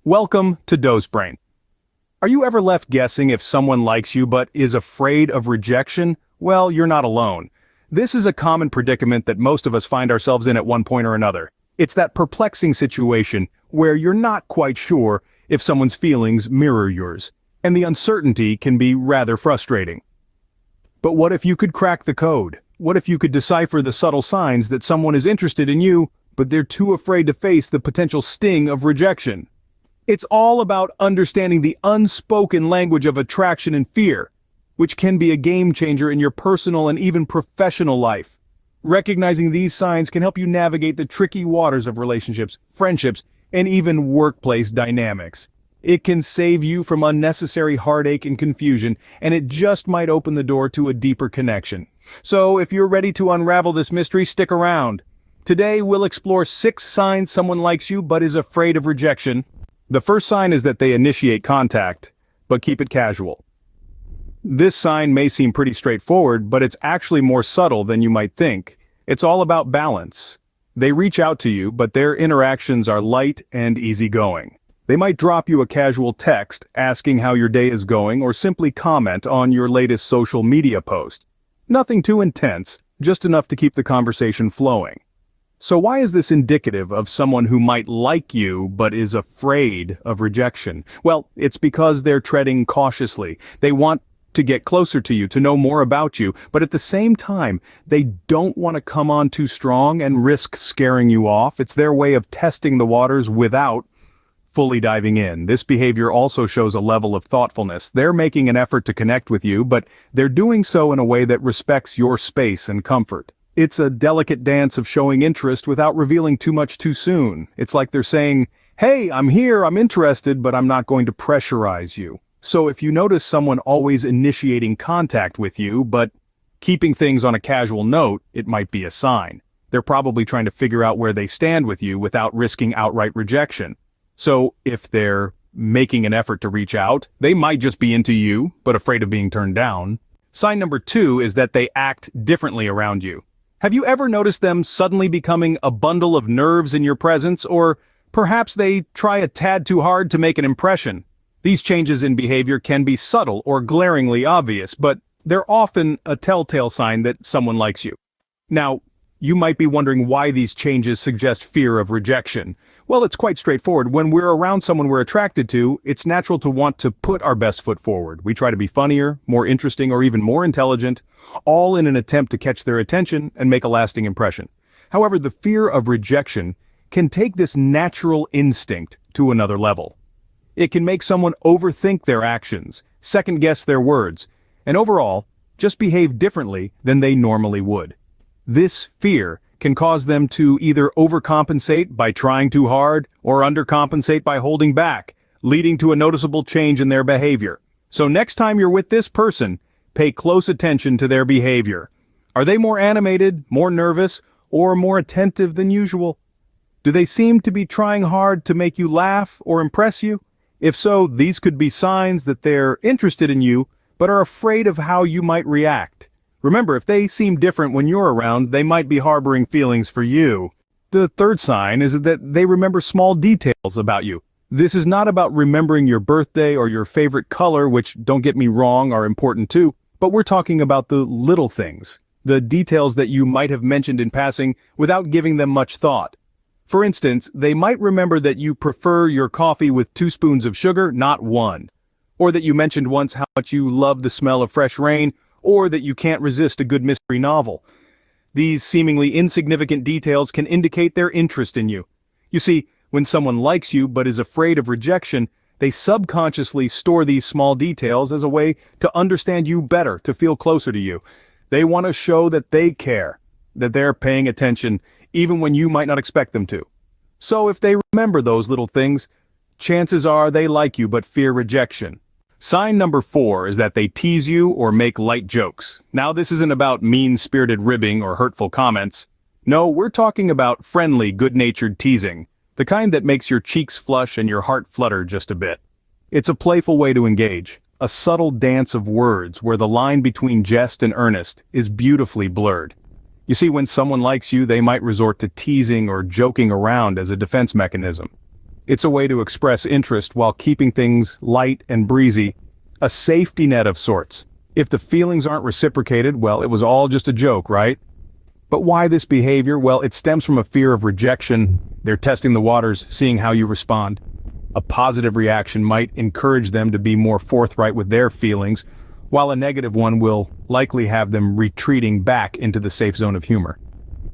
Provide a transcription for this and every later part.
Welcome to Dose Brain. Are you ever left guessing if someone likes you but is afraid of rejection? Well, you're not alone. This is a common predicament that most of us find ourselves in at one point or another. It's that perplexing situation where you're not quite sure if someone's feelings mirror yours, and the uncertainty can be rather frustrating. But what if you could crack the code? What if you could decipher the subtle signs that someone is interested in you, but they're too afraid to face the potential sting of rejection? It's all about understanding the unspoken language of attraction and fear, which can be a game changer in your personal and even professional life. Recognizing these signs can help you navigate the tricky waters of relationships, friendships, and even workplace dynamics. It can save you from unnecessary heartache and confusion, and it just might open the door to a deeper connection. So if you're ready to unravel this mystery, stick around. Today we'll explore 6 signs someone likes you but is afraid of rejection. The first sign is that they initiate contact, but keep it casual. This sign may seem pretty straightforward, but it's actually more subtle than you might think. It's all about balance. They reach out to you, but their interactions are light and easygoing. They might drop you a casual text asking how your day is going or simply comment on your latest social media post. Nothing too intense, just enough to keep the conversation flowing. So why is this indicative of someone who might like you but is afraid of rejection? Well, it's because they're treading cautiously. They want to get closer to you, to know more about you, but at the same time, they don't want to come on too strong and risk scaring you off. It's their way of testing the waters without fully diving in. This behavior also shows a level of thoughtfulness. They're making an effort to connect with you, but they're doing so in a way that respects your space and comfort. It's a delicate dance of showing interest without revealing too much too soon. It's like they're saying, "Hey, I'm here, I'm interested, but I'm not going to pressurize you." So if you notice someone always initiating contact with you, but keeping things on a casual note, it might be a sign. They're probably trying to figure out where they stand with you without risking outright rejection. So if they're making an effort to reach out, they might just be into you, but afraid of being turned down. Sign number 2 is that they act differently around you. Have you ever noticed them suddenly becoming a bundle of nerves in your presence, or perhaps they try a tad too hard to make an impression? These changes in behavior can be subtle or glaringly obvious, but they're often a telltale sign that someone likes you. Now, you might be wondering why these changes suggest fear of rejection. Well, it's quite straightforward. When we're around someone we're attracted to, it's natural to want to put our best foot forward. We try to be funnier, more interesting, or even more intelligent, all in an attempt to catch their attention and make a lasting impression. However, the fear of rejection can take this natural instinct to another level. It can make someone overthink their actions, second-guess their words, and overall, just behave differently than they normally would. This fear can cause them to either overcompensate by trying too hard or undercompensate by holding back, leading to a noticeable change in their behavior. So next time you're with this person, pay close attention to their behavior. Are they more animated, more nervous, or more attentive than usual? Do they seem to be trying hard to make you laugh or impress you? If so, these could be signs that they're interested in you, but are afraid of how you might react. Remember, if they seem different when you're around, they might be harboring feelings for you. The third sign is that they remember small details about you. This is not about remembering your birthday or your favorite color, which, don't get me wrong, are important too, but we're talking about the little things, the details that you might have mentioned in passing without giving them much thought. For instance, they might remember that you prefer your coffee with 2 spoons of sugar, not 1. Or that you mentioned once how much you love the smell of fresh rain, or that you can't resist a good mystery novel. These seemingly insignificant details can indicate their interest in you. You see, when someone likes you but is afraid of rejection, they subconsciously store these small details as a way to understand you better, to feel closer to you. They want to show that they care, that they're paying attention, even when you might not expect them to. So if they remember those little things, chances are they like you but fear rejection. Sign number 4 is that they tease you or make light jokes. Now, this isn't about mean-spirited ribbing or hurtful comments. No, we're talking about friendly, good-natured teasing, the kind that makes your cheeks flush and your heart flutter just a bit. It's a playful way to engage, a subtle dance of words where the line between jest and earnest is beautifully blurred. You see, when someone likes you, they might resort to teasing or joking around as a defense mechanism. It's a way to express interest while keeping things light and breezy, a safety net of sorts. If the feelings aren't reciprocated, well, it was all just a joke, right? But why this behavior? Well, it stems from a fear of rejection. They're testing the waters, seeing how you respond. A positive reaction might encourage them to be more forthright with their feelings, while a negative one will likely have them retreating back into the safe zone of humor.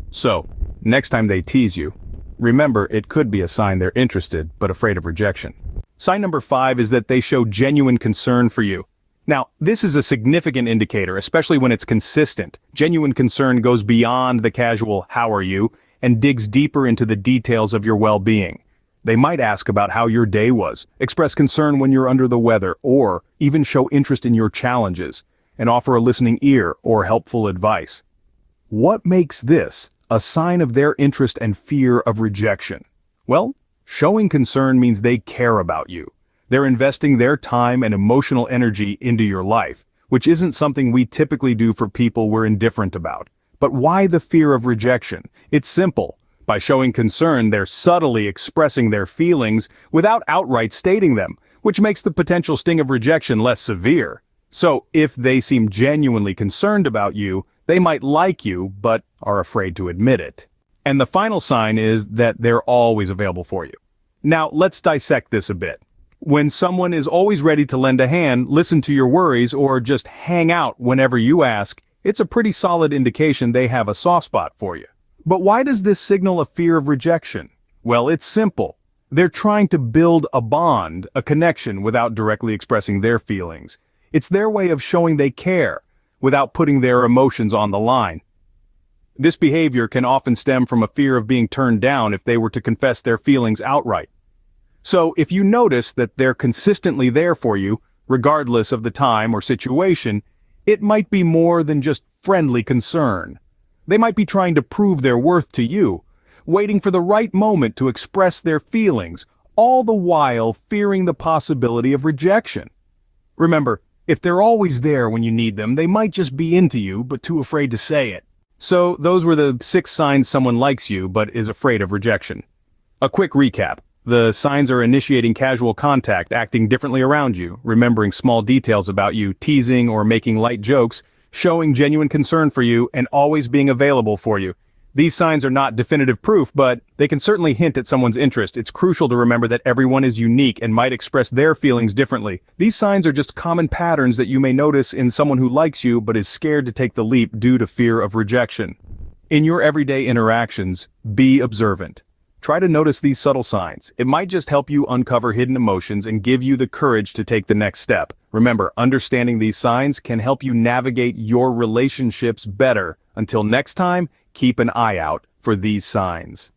So, next time they tease you, remember it could be a sign they're interested but afraid of rejection. Sign number 5 is that they show genuine concern for you. Now, this is a significant indicator, especially when it's consistent. Genuine concern goes beyond the casual "how are you" and digs deeper into the details of your well-being. They might ask about how your day was, express concern when you're under the weather, or even show interest in your challenges and offer a listening ear or helpful advice. What makes this a sign of their interest and fear of rejection? Well, showing concern means they care about you. They're investing their time and emotional energy into your life, which isn't something we typically do for people we're indifferent about. But why the fear of rejection? It's simple. By showing concern, they're subtly expressing their feelings without outright stating them, which makes the potential sting of rejection less severe. So, if they seem genuinely concerned about you, they might like you, but are afraid to admit it. And the final sign is that they're always available for you. Now, let's dissect this a bit. When someone is always ready to lend a hand, listen to your worries, or just hang out whenever you ask, it's a pretty solid indication they have a soft spot for you. But why does this signal a fear of rejection? Well, it's simple. They're trying to build a bond, a connection, without directly expressing their feelings. It's their way of showing they care, without putting their emotions on the line. This behavior can often stem from a fear of being turned down if they were to confess their feelings outright. So, if you notice that they're consistently there for you, regardless of the time or situation, it might be more than just friendly concern. They might be trying to prove their worth to you, waiting for the right moment to express their feelings, all the while fearing the possibility of rejection. Remember, if they're always there when you need them, they might just be into you, but too afraid to say it. So, those were the 6 signs someone likes you, but is afraid of rejection. A quick recap. The signs are initiating casual contact, acting differently around you, remembering small details about you, teasing or making light jokes, showing genuine concern for you, and always being available for you. These signs are not definitive proof, but they can certainly hint at someone's interest. It's crucial to remember that everyone is unique and might express their feelings differently. These signs are just common patterns that you may notice in someone who likes you but is scared to take the leap due to fear of rejection. In your everyday interactions, be observant. Try to notice these subtle signs. It might just help you uncover hidden emotions and give you the courage to take the next step. Remember, understanding these signs can help you navigate your relationships better. Until next time, keep an eye out for these signs.